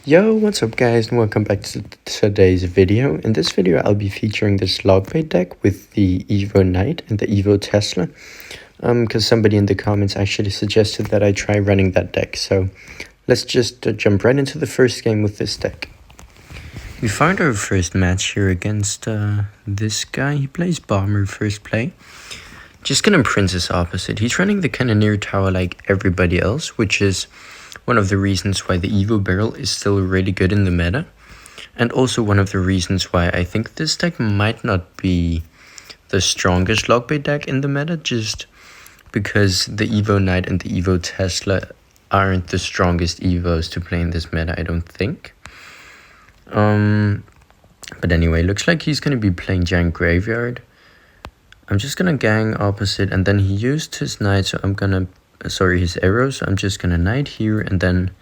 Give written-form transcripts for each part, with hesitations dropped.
Yo, what's up guys and welcome back to today's video. In this video I'll be featuring this logbait deck with the Evo Knight and the Evo Tesla. Because somebody in the comments actually suggested that I try running that deck. So let's just jump right into the first game with this deck. We found our first match here against this guy. He plays Bomber first play. Just gonna Princess opposite. He's running the Cannoneer Tower like everybody else, which is one of the reasons why the Evo Barrel is still really good in the meta. And also one of the reasons why I think this deck might not be the strongest logbait deck in the meta, just because the Evo Knight and the Evo Tesla aren't the strongest Evos to play in this meta, I don't think. But anyway, looks like he's going to be playing Giant Graveyard. I'm just going to gang opposite, and then he used his Knight, so I'm going to his arrows, so I'm just gonna Knight here, and then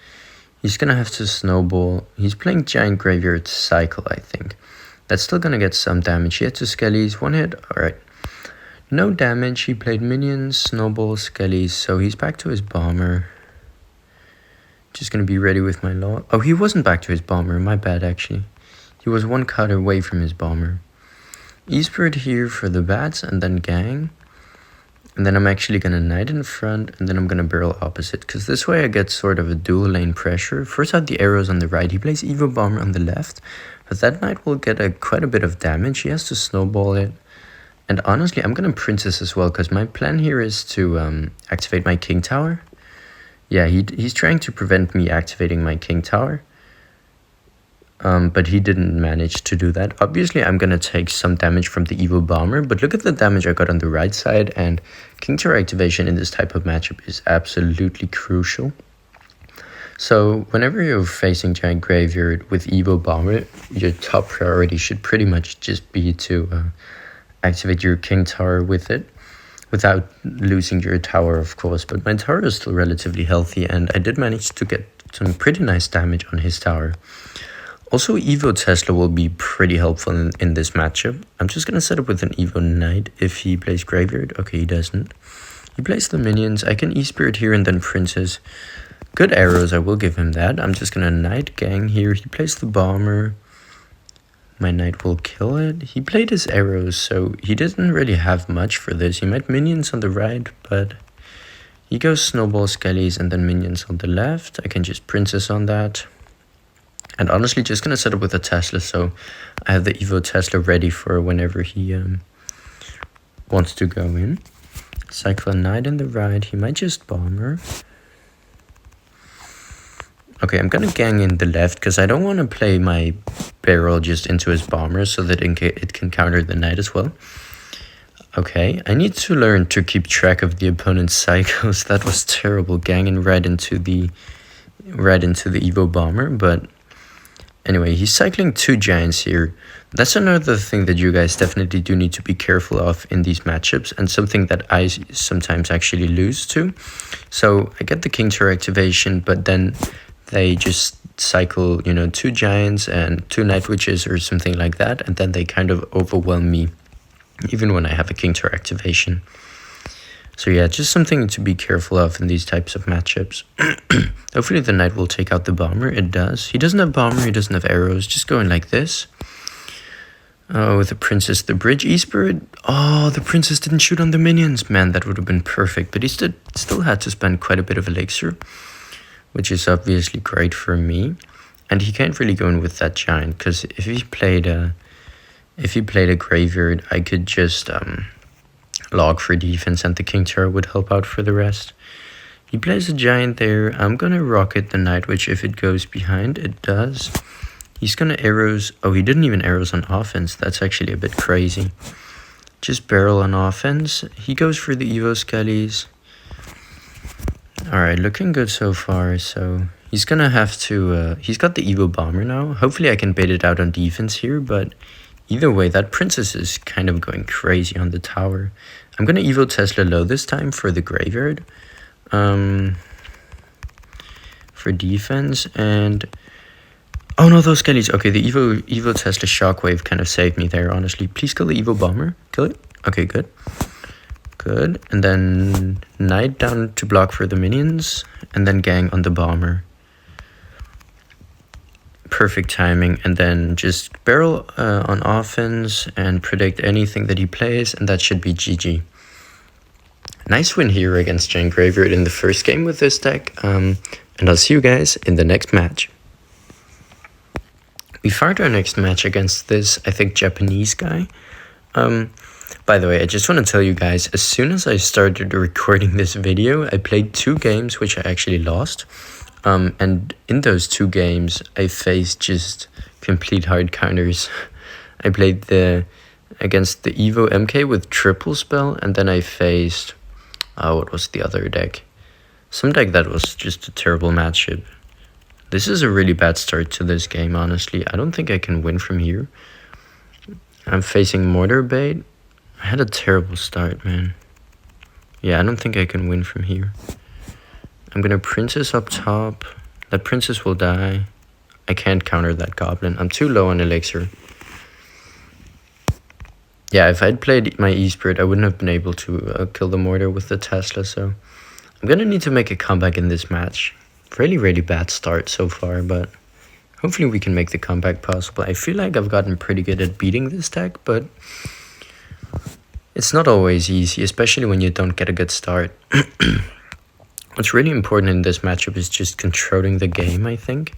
he's gonna have to snowball. He's playing Giant Graveyard Cycle, I think. That's still gonna get some damage. He had two Skellies, one hit, alright. No damage, he played minions, snowball, Skellies, so he's back to his Bomber. Just gonna be ready with my law. Oh, he wasn't back to his Bomber, my bad actually. He was one card away from his Bomber. E-Spirit here for the bats, and then gang. And then I'm actually going to Knight in front, and then I'm going to barrel opposite, because this way I get sort of a dual lane pressure. First out the arrows on the right, he plays Evo Bomber on the left, but that Knight will get quite a bit of damage. He has to snowball it. And honestly, I'm going to Princess as well, because my plan here is to activate my King Tower. Yeah, he's trying to prevent me activating my King Tower. But he didn't manage to do that. Obviously, I'm going to take some damage from the Evo Bomber, but look at the damage I got on the right side, and King Tower activation in this type of matchup is absolutely crucial. So whenever you're facing Giant Graveyard with Evo Bomber, your top priority should pretty much just be to activate your King Tower with it, without losing your tower, of course. But my tower is still relatively healthy, and I did manage to get some pretty nice damage on his tower. Also, Evo Tesla will be pretty helpful in this matchup. I'm just going to set up with an Evo Knight if he plays Graveyard. Okay, he doesn't. He plays the minions. I can E-Spirit here and then Princess. Good arrows, I will give him that. I'm just going to Knight gang here. He plays the Bomber. My Knight will kill it. He played his arrows, so he didn't really have much for this. He might minions on the right, but he goes Snowball, Skellies, and then minions on the left. I can just Princess on that. And honestly, just going to set up with a Tesla, so I have the Evo Tesla ready for whenever he wants to go in. Cycle a Knight in the right. He might just Bomber. Okay, I'm going to gang in the left, because I don't want to play my barrel just into his Bomber, so that it can counter the Knight as well. Okay, I need to learn to keep track of the opponent's cycles. That was terrible, ganging right into the Evo Bomber, but anyway, he's cycling two Giants here. That's another thing that you guys definitely do need to be careful of in these matchups, and something that I sometimes actually lose to. So I get the King Tower activation, but then they just cycle, you know, two Giants and two Night Witches or something like that, and then they kind of overwhelm me, even when I have a King Tower activation. So yeah, just something to be careful of in these types of matchups. Hopefully the Knight will take out the Bomber. It does. He doesn't have Bomber, he doesn't have arrows. Just going like this. Oh, with the Princess, the bridge E-Spirit. Oh, the Princess didn't shoot on the minions. Man, that would have been perfect. But he still had to spend quite a bit of elixir, which is obviously great for me. And he can't really go in with that Giant, because if he played a Graveyard, I could just log for defense, and the King Tower would help out for the rest. He plays a Giant there. I'm gonna rocket the Night Witch if it goes behind. It does. He's gonna arrows. Oh, he didn't even arrows on offense. That's actually a bit crazy. Just barrel on offense. He goes for the Evo Skellies. Alright, looking good so far. So he's gonna have to he's got the Evo Bomber now. Hopefully I can bait it out on defense here, but either way, that Princess is kind of going crazy on the tower. I'm going to Evo Tesla low this time for the Graveyard. For defense, and oh no, those Skellies. Okay, the Evo Tesla Shockwave kind of saved me there, honestly. Please kill the Evo Bomber. Kill it. Okay, good. Good. And then Knight down to block for the minions, and then gang on the Bomber. perfect timing, and then just barrel on offense and predict anything that he plays, and that should be GG. Nice win here against Giant Graveyard in the first game with this deck, and I'll see you guys in the next match. We fired our next match against this, I think, Japanese guy. By the way, I just want to tell you guys, as soon as I started recording this video, I played 2 games which I actually lost. And in those 2 games, I faced just complete hard counters. I played against the Evo MK with triple spell, and then I faced, what was the other deck? Some deck that was just a terrible matchup. This is a really bad start to this game, honestly. I don't think I can win from here. I'm facing Mortar Bait. I had a terrible start, man. Yeah, I don't think I can win from here. I'm gonna Princess up top. That Princess will die. I can't counter that Goblin. I'm too low on Elixir. Yeah, if I'd played my E-Spirit, I wouldn't have been able to kill the Mortar with the Tesla, so... I'm gonna need to make a comeback in this match. Really, really bad start so far, but... hopefully we can make the comeback possible. I feel like I've gotten pretty good at beating this deck, but... it's not always easy, especially when you don't get a good start. What's really important in this matchup is just controlling the game, I think.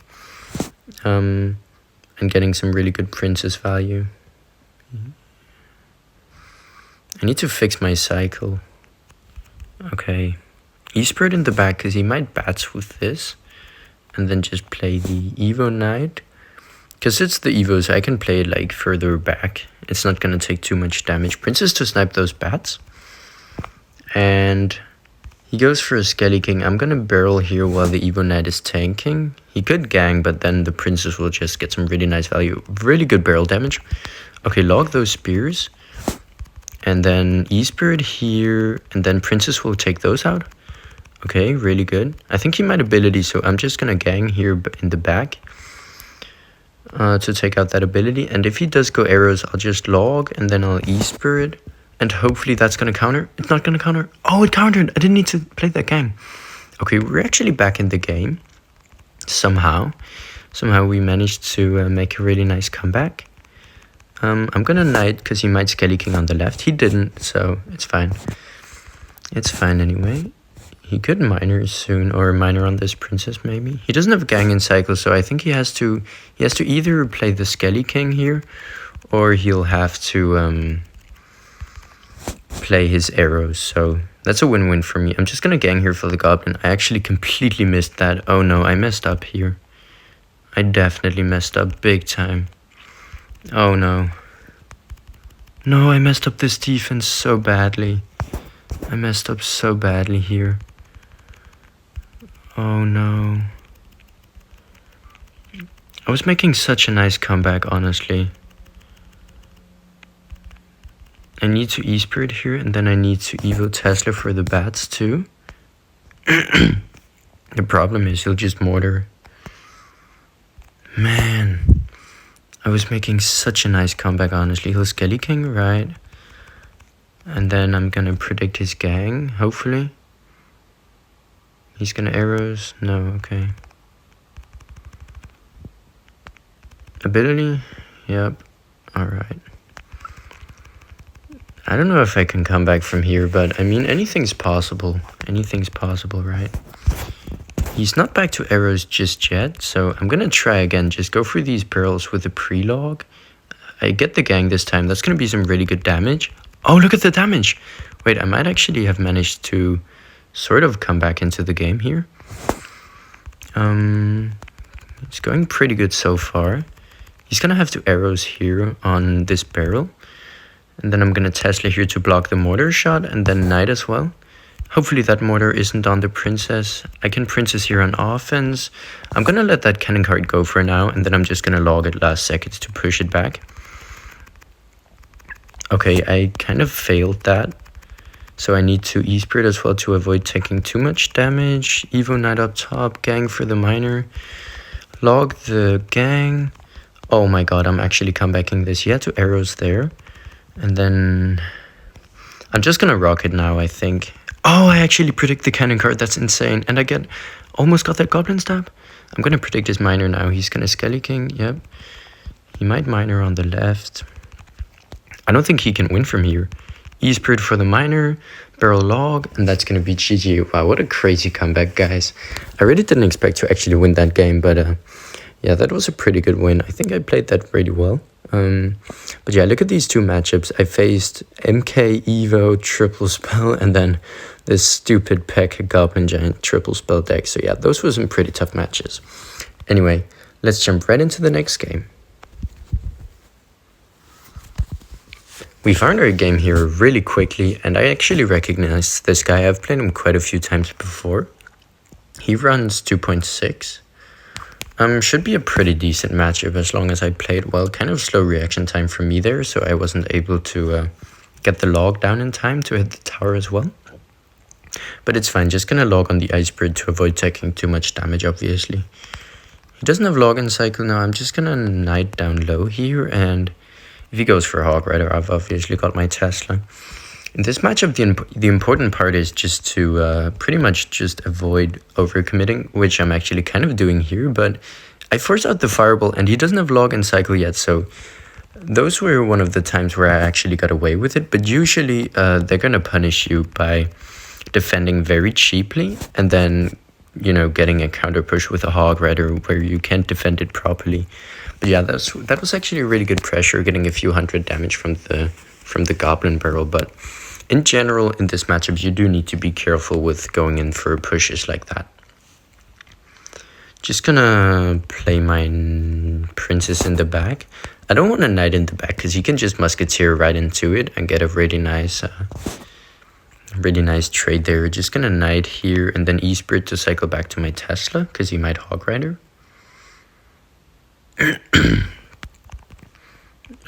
And getting some really good princess value. I need to fix my cycle. Okay. E-Spirit in the back, because he might bats with this. And then just play the Evo Knight. Because it's the Evo, so I can play it like further back. It's not going to take too much damage. Princess to snipe those bats. And he goes for a Skelly King. I'm going to barrel here while the Evo Knight is tanking. He could gang, but then the Princess will just get some really nice value. Really good barrel damage. Okay, log those spears. And then E-Spirit here. And then Princess will take those out. Okay, really good. I think he might ability, so I'm just going to gang here in the back. To take out that ability, and if he does go arrows, I'll just log, and then I'll E-Spirit, and hopefully that's gonna counter. It's not gonna counter. Oh, it countered. I didn't need to play that gang. Okay, we're actually back in the game. Somehow we managed to make a really nice comeback. I'm gonna Knight, because he might Skelly King on the left. He didn't, so it's fine. It's fine anyway. He could miner soon, or miner on this Princess maybe. He doesn't have gang in cycle, so I think he has to either play the Skelly King here, or he'll have to play his arrows. So that's a win-win for me. I'm just gonna gang here for the Goblin. I actually completely missed that. Oh no, I messed up here. I definitely messed up big time. Oh no. No, I messed up this defense so badly. I messed up so badly here. Oh no. I was making such a nice comeback, honestly. I need to E-Spirit here, and then I need to Evo Tesla for the bats too. The problem is he'll just Mortar. Man. I was making such a nice comeback, honestly. He'll Skelly King, right? And then I'm gonna predict his gang, hopefully. He's gonna arrows? No, okay. Ability? Yep. Alright. I don't know if I can come back from here, but I mean, anything's possible. Anything's possible, right? He's not back to arrows just yet, so I'm gonna try again. Just go through these barrels with a pre-log. I get the gang this time. That's gonna be some really good damage. Oh, look at the damage! Wait, I might actually have managed to sort of come back into the game here. It's going pretty good so far. He's gonna have 2 arrows here on this barrel. And then I'm gonna Tesla here to block the Mortar shot, and then Knight as well. Hopefully that Mortar isn't on the Princess. I can Princess here on offense. I'm gonna let that cannon card go for now, and then I'm just gonna log it last seconds to push it back. Okay, I kind of failed that. So I need to E-Spirit as well to avoid taking too much damage. Evo Knight up top, gang for the miner. Log the gang. Oh my god, I'm actually comebacking this. He had 2 arrows there. And then I'm just gonna rock it now, I think. Oh, I actually predict the cannon card. That's insane. And I almost got that goblin stab. I'm gonna predict his miner now. He's gonna Skelly King. Yep. He might miner on the left. I don't think he can win from here. E-Spirit for the miner, barrel log, and that's gonna be GG. Wow, what a crazy comeback, guys. I really didn't expect to actually win that game, but yeah, that was a pretty good win. I think I played that really well. But yeah, look at these two matchups. I faced MK Evo triple spell and then this stupid Peck Goblin Giant triple spell deck. So yeah, those were some pretty tough matches. Anyway, let's jump right into the next game. We found our game here really quickly, and I actually recognize this guy. I've played him quite a few times before. He runs 2.6. Should be a pretty decent matchup as long as I played well. Kind of slow reaction time for me there, so I wasn't able to get the log down in time to hit the tower as well. But it's fine, just gonna log on the Ice Bird to avoid taking too much damage, obviously. He doesn't have log in cycle now. I'm just gonna Knight down low here, and if he goes for Hog Rider, I've obviously got my Tesla. In this matchup, the important part is just to pretty much just avoid overcommitting, which I'm actually kind of doing here, but I force out the Fireball, and he doesn't have log and cycle yet, so those were one of the times where I actually got away with it, but usually they're going to punish you by defending very cheaply, and then, you know, getting a counter push with a Hog Rider where you can't defend it properly. But yeah, that was actually a really good pressure, getting a few hundred damage from the Goblin Barrel, but in general, in this matchup, you do need to be careful with going in for pushes like that. Just gonna play my Princess in the back. I don't want a Knight in the back because you can just Musketeer right into it and get a really nice trade there. Just gonna Knight here and then E-Spirit to cycle back to my Tesla because he might Hog Rider.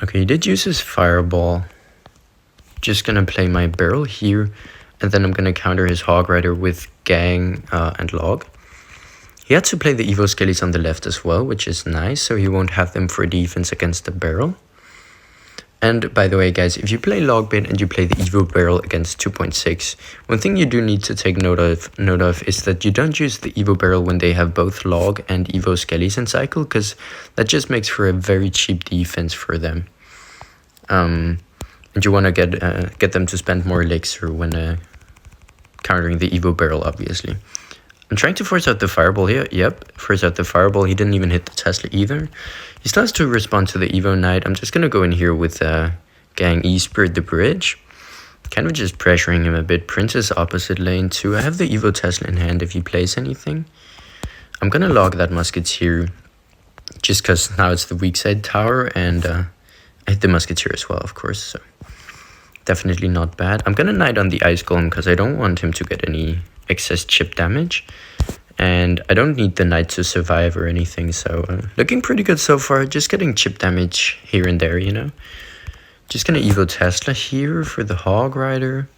Okay, he did use his Fireball. Just gonna play my barrel here, and then I'm gonna counter his Hog Rider with Gang and Log. He had to play the Evo Skellies on the left as well, which is nice, so he won't have them for defense against the barrel. And by the way, guys, if you play Logbait and you play the Evo barrel against 2.6, one thing you do need to take note of is that you don't use the Evo barrel when they have both Log and Evo Skellies in cycle, because that just makes for a very cheap defense for them. And you want to get them to spend more elixir when countering the Evo barrel, obviously. I'm trying to force out the Fireball here. Yep, force out the Fireball. He didn't even hit the Tesla either. He still has to respond to the Evo Knight. I'm just going to go in here with Gang E-Spirit the bridge. Kind of just pressuring him a bit. Princess opposite lane too. I have the Evo Tesla in hand if he plays anything. I'm going to log that Musketeer just because now it's the weak side tower, and I hit the Musketeer as well, of course, so definitely not bad. I'm gonna Knight on the Ice Golem because I don't want him to get any excess chip damage, and I don't need the Knight to survive or anything, so looking pretty good so far. Just getting chip damage here and there, you know. Just gonna Evo Tesla here for the Hog Rider.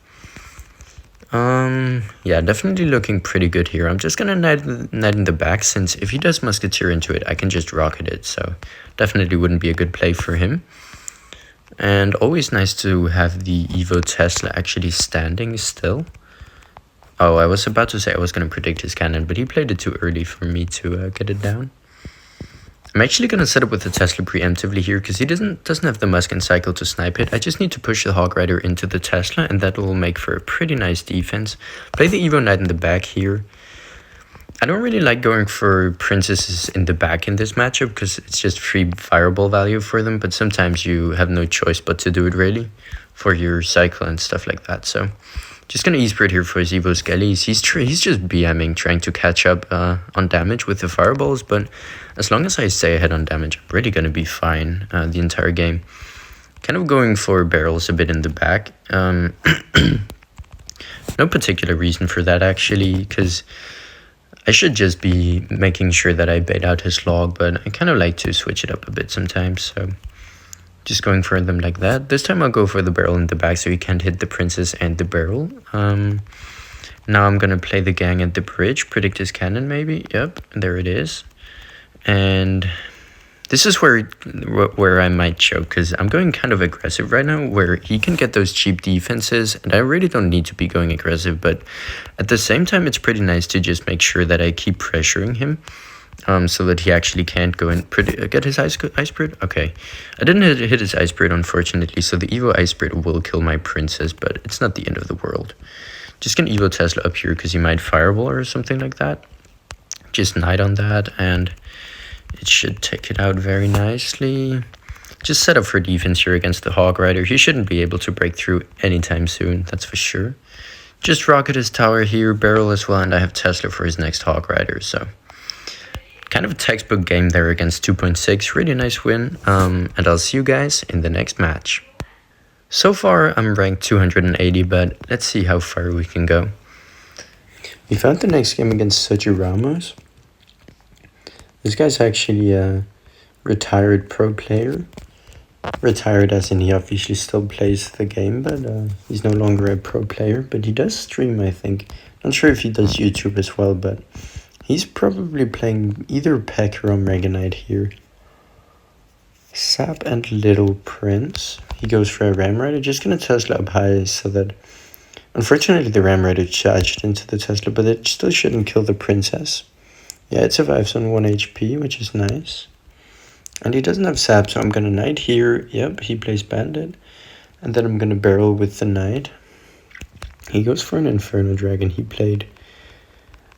Yeah, definitely looking pretty good here. I'm just gonna Knight in the back, since if he does Musketeer into it, I can just rocket it, so definitely wouldn't be a good play for him. And always nice to have the Evo Tesla actually standing still. Oh, I was about to say I was going to predict his cannon, but he played it too early for me to get it down. I'm actually going to set up with the Tesla preemptively here because he doesn't have the Muskin cycle to snipe it. I just need to push the Hog Rider into the Tesla, and that will make for a pretty nice defense. Play the Evo Knight in the back here. I don't really like going for princesses in the back in this matchup because it's just free fireball value for them, but sometimes you have no choice but to do it really for your cycle and stuff like that. So just gonna E-Spirit here for his Evo Skellies. He's just BMing, trying to catch up on damage with the fireballs, but as long as I stay ahead on damage, I'm really gonna be fine the entire game. Kind of going for barrels a bit in the back. No particular reason for that actually, because I should just be making sure that I bait out his log, but I kind of like to switch it up a bit sometimes, so just going for them like that. This time I'll go for the barrel in the back so he can't hit the princess and the barrel. Now I'm gonna play the Gang at the bridge, predict his cannon maybe. Yep, there it is. And This is where I might choke, because I'm going kind of aggressive right now, where he can get those cheap defenses, and I really don't need to be going aggressive, but at the same time, it's pretty nice to just make sure that I keep pressuring him, so that he actually can't go and get his ice bird. Okay, I didn't hit his ice bird, unfortunately, so the Evo ice bird will kill my princess, but it's not the end of the world. Just gonna Evo Tesla up here, because he might fireball or something like that. Just knight on that, and it should take it out very nicely. Just set up for defense here against the Hog Rider. He shouldn't be able to break through anytime soon, that's for sure. Just rocket his tower here, barrel as well, and I have Tesla for his next Hog Rider. So kind of a textbook game there against 2.6. Really nice win, and I'll see you guys in the next match. So far, I'm ranked 280, but let's see how far we can go. We found the next game against Sergio Ramos. This guy's actually a retired pro player. Retired as in he obviously still plays the game, but he's no longer a pro player. But he does stream, I think. Not sure if he does YouTube as well, but he's probably playing either Peck or Omega Knight here. Sap and Little Prince. He goes for a Ram Rider. Just gonna Tesla up high so that... Unfortunately, the Ram Rider charged into the Tesla, but it still shouldn't kill the Princess. Yeah, it survives on 1 HP, which is nice. And he doesn't have Sap, so I'm gonna Knight here. Yep, he plays Bandit. And then I'm gonna barrel with the Knight. He goes for an Inferno Dragon. He played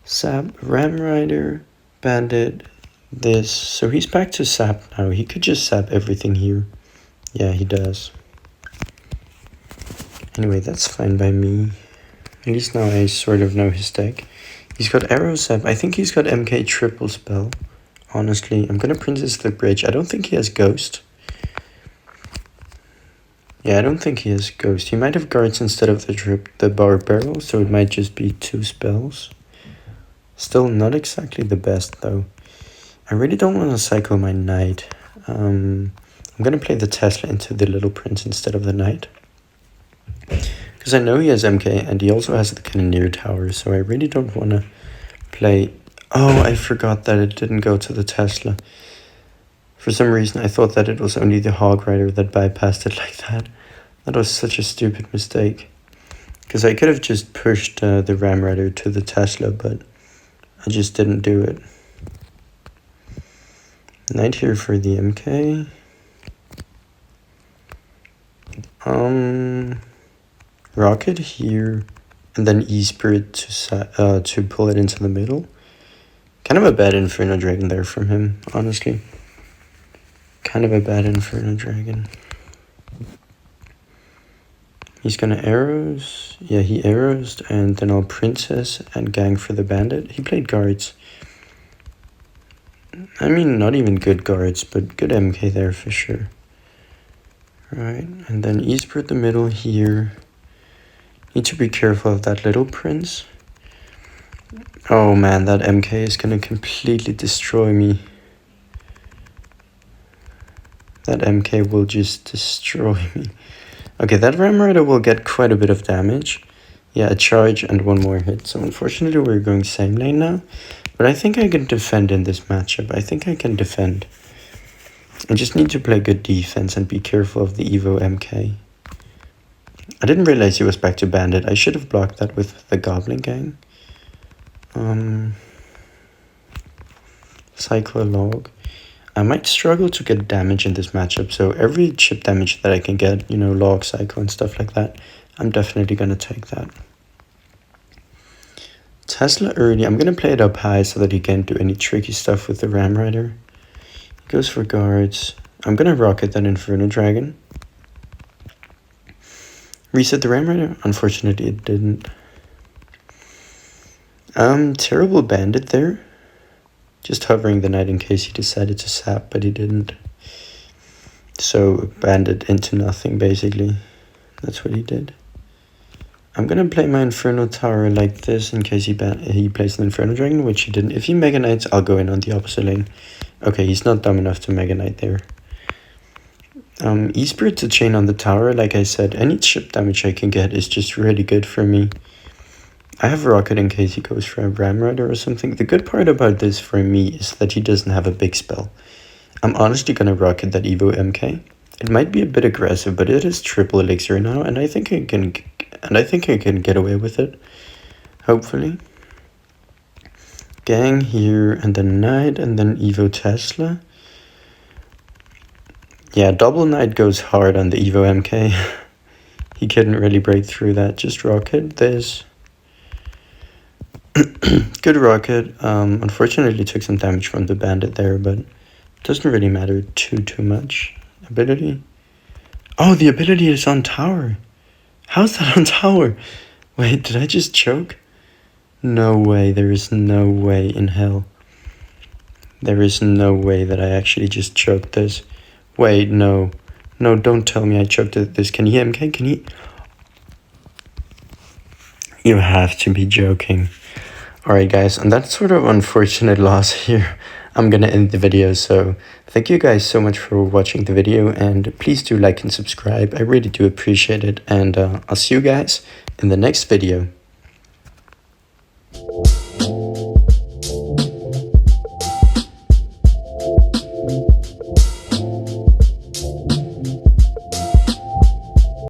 Sap, Ram Rider, Bandit, this. So he's back to Sap now. He could just Sap everything here. Yeah, he does. Anyway, that's fine by me. At least now I sort of know his deck. He's got Arrow Sap. I think he's got MK Triple Spell. Honestly, I'm gonna Princess the Bridge. I don't think he has Ghost. Yeah, I don't think he has Ghost. He might have Guards instead of the Bar Barrel, so it might just be 2 spells. Still not exactly the best, though. I really don't want to cycle my Knight. I'm gonna play the Tesla into the Little Prince instead of the Knight. Because I know he has MK, and he also has the Cannoneer Tower, so I really don't want to play... Oh, I forgot that it didn't go to the Tesla. For some reason, I thought that it was only the Hog Rider that bypassed it like that. That was such a stupid mistake. Because I could have just pushed the Ram Rider to the Tesla, but I just didn't do it. Knight here for the MK. Rocket here, and then E-Spirit to pull it into the middle. Kind of a bad Inferno Dragon there from him, honestly. Kind of a bad Inferno Dragon. He's gonna arrows. Yeah, he arrows, and then I'll Princess and gang for the Bandit. He played Guards. I mean, not even good Guards, but good MK there for sure. Right, and then E-Spirit the middle here. Need to be careful of that Little Prince. Oh man, that MK is gonna completely destroy me. That MK will just destroy me. Okay, that Ram Rider will get quite a bit of damage. Yeah, a charge and 1 more hit. So unfortunately we're going same lane now. But I think I can defend in this matchup. I think I can defend. I just need to play good defense and be careful of the Evo MK. I didn't realize he was back to Bandit. I should have blocked that with the Goblin Gang. Cycle Log. I might struggle to get damage in this matchup, so every chip damage that I can get, you know, Log, Cycle and stuff like that, I'm definitely going to take that. Tesla early. I'm going to play it up high so that he can't do any tricky stuff with the Ram Rider. He goes for Guards. I'm going to rocket that Inferno Dragon. Reset the Ram Rider? Unfortunately, it didn't. Terrible Bandit there. Just hovering the Knight in case he decided to sap, but he didn't. So, Bandit into nothing, basically. That's what he did. I'm gonna play my Inferno Tower like this in case he plays an Inferno Dragon, which he didn't. If he Mega Knights, I'll go in on the opposite lane. Okay, he's not dumb enough to Mega Knight there. E-Spirit to chain on the tower, like I said, any chip damage I can get is just really good for me. I have Rocket in case he goes for a Ram Rider or something. The good part about this for me is that he doesn't have a big spell. I'm honestly gonna rocket that Evo MK. It might be a bit aggressive, but it is triple elixir now, and I think I can get away with it. Hopefully. Gang here, and then Knight, and then Evo Tesla. Yeah, double Knight goes hard on the Evo MK. He couldn't really break through that. Just rocket this. Good rocket. Unfortunately took some damage from the bandit there, but doesn't really matter too much. Ability. Oh, the ability is on tower. How's that on tower? Wait, did I just choke? No way. There is no way in hell. There is no way that I actually just choked this. Wait, no. No, don't tell me I choked this. Can he MK? Can he? You have to be joking. Alright guys, on that sort of unfortunate loss here, I'm gonna end the video. So thank you guys so much for watching the video, and please do like and subscribe. I really do appreciate it, and I'll see you guys in the next video.